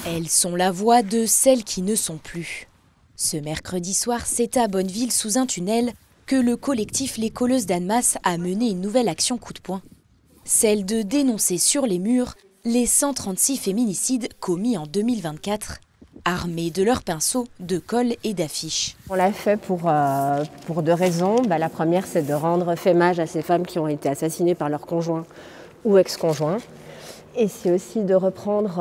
Elles sont la voix de celles qui ne sont plus. Ce mercredi soir, c'est à Bonneville, sous un tunnel, que le collectif Les Colleuses d'Annemasse a mené une nouvelle action coup de poing. Celle de dénoncer sur les murs les 136 féminicides commis en 2024, armés de leurs pinceaux, de colle et d'affiches. On l'a fait pour deux raisons. La première, c'est de rendre hommage à ces femmes qui ont été assassinées par leur conjoint ou ex-conjoint. Et c'est aussi de reprendre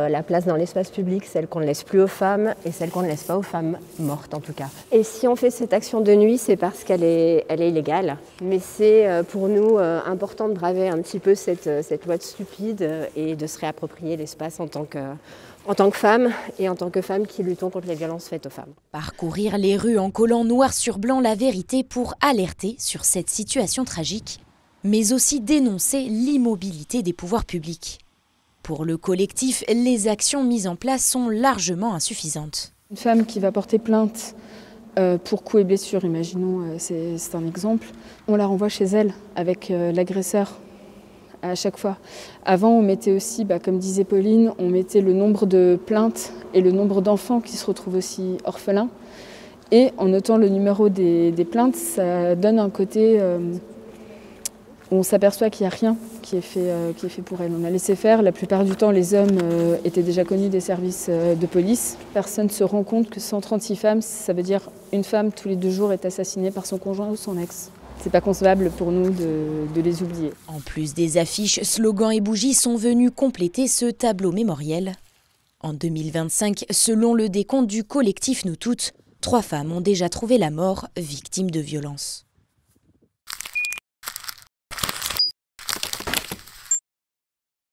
la place dans l'espace public, celle qu'on ne laisse plus aux femmes et celle qu'on ne laisse pas aux femmes mortes en tout cas. Et si on fait cette action de nuit, c'est parce qu'elle est illégale. Mais c'est pour nous important de braver un petit peu cette loi stupide et de se réapproprier l'espace en tant que femme et en tant que femme qui luttons contre les violences faites aux femmes. Parcourir les rues en collant noir sur blanc la vérité pour alerter sur cette situation tragique, mais aussi dénoncer l'immobilité des pouvoirs publics. Pour le collectif, les actions mises en place sont largement insuffisantes. Une femme qui va porter plainte pour coups et blessures, imaginons, c'est un exemple, on la renvoie chez elle avec l'agresseur à chaque fois. Avant, on mettait aussi, comme disait Pauline, on mettait le nombre de plaintes et le nombre d'enfants qui se retrouvent aussi orphelins. Et en notant le numéro des plaintes, ça donne un côté... on s'aperçoit qu'il n'y a rien qui est fait pour elle. On a laissé faire. La plupart du temps, les hommes étaient déjà connus des services de police. Personne ne se rend compte que 136 femmes, ça veut dire une femme tous les 2 jours est assassinée par son conjoint ou son ex. C'est pas concevable pour nous de les oublier. En plus des affiches, slogans et bougies sont venus compléter ce tableau mémoriel. En 2025, selon le décompte du collectif Nous Toutes, 3 femmes ont déjà trouvé la mort victimes de violences.